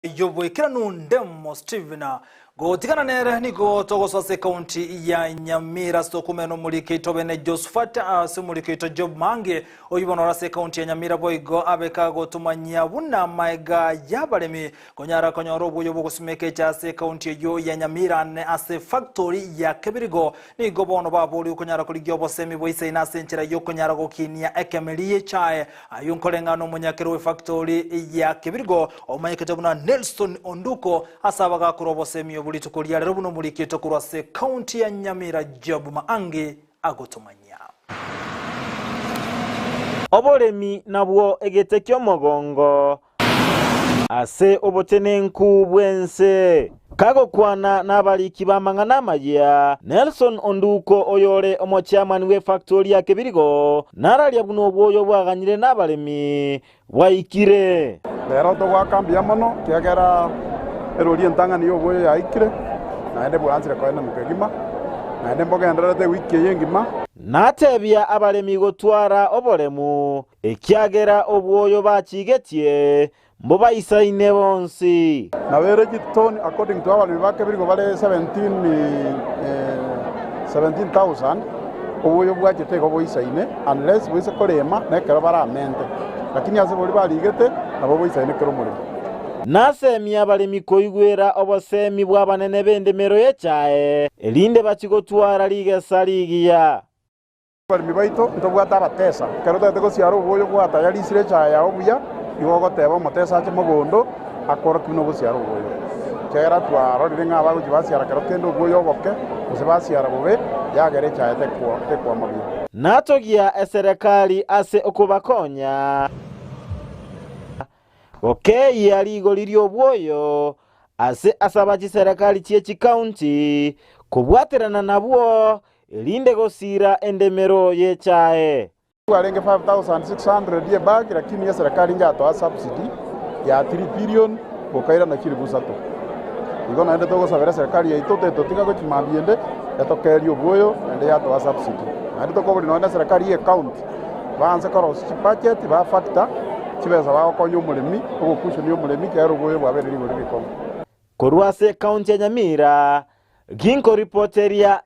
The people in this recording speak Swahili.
Yobwekera nundemo Steven gotigana nere nigo togosose county ya Nyamira stokumeno mulikeito bene Josephat mulikeito Job Mange oyibonora se county ya Nyamira boigo abeka gotumanya buna maiga yabalemi konyara konyoro obuyo bwokusimeke cha se county yo ya Nyamira ne ase factory ya Kebirigo nigo bono babuli konyara kuligyo bosemi boise ina senchera yo konyara gokinia ekemeliye chae ayunkolengano munyakero factory ya Kebirigo omayekete buna Nelson Onduko asabaga kurobo semi obulitukulia lero buno mulikito kurwase county ya Nyamira Job Mange agotomanya obolemi nabwo egetekyo mogongo ase obotenenku bwense kago kwana nabaliki bamangana amaya Nelson Onduko oyole omochairman we factory ya Kebirigo naralya buno obwoyo bwaganyire nabalemi bwaikire lero togwakambia mono kiagera erori entang'ani y'obwoyo yaikire naende bwanzire koenda mukegima naende mbogendererete wiki eyengima natebia abalemi gotwara obolemu ekiagera obwoyo bachigetie mbo baisaine bonsi nawere gitoni according to abalemi ba Kebirigo bale 17,000 obwoyo bwachete ko boisaine unless bwise korema nekero baramente lakini ase boli baligete nabo boisaine kero mulimo nasemi abalemi koigwera obosemi bw'abanene b'endemero y'echae elinde bachigotwara ligesa ligiya abalemi baito ntobwata abatesa kero tete gosiara obwoyo bwatayalisire echae yao buya igo goteba omotesa ache mogondo akora kino gosiara obwoyo kera twarorire ng'a bagochi basiara kero kende obwoyo oboke gose basiara bobe yagera echae tekwa mabuya natogia eserekali ase okubakonya okei aligo lirio obwoyo ase asabachi serikali chiechi county kubwaterana nabwo elinde gosira endemero y'echae arenge 5,600 ye bag lakini ya serikali njatoa subsidy ya 3 billion bokaira na kiri busato igo naende togosabera serikali yaito tetotiga gochimambiende yatokerio obwoyo ende yatoa subsidy naende tokobori noenda serikali ye county baanze korosi budget ba factor chibeza bagokonya omulemi ogokushoni omulemi kero obwoyo bwabereri gori bikombe korwase county ya Nyamira ginko reporteria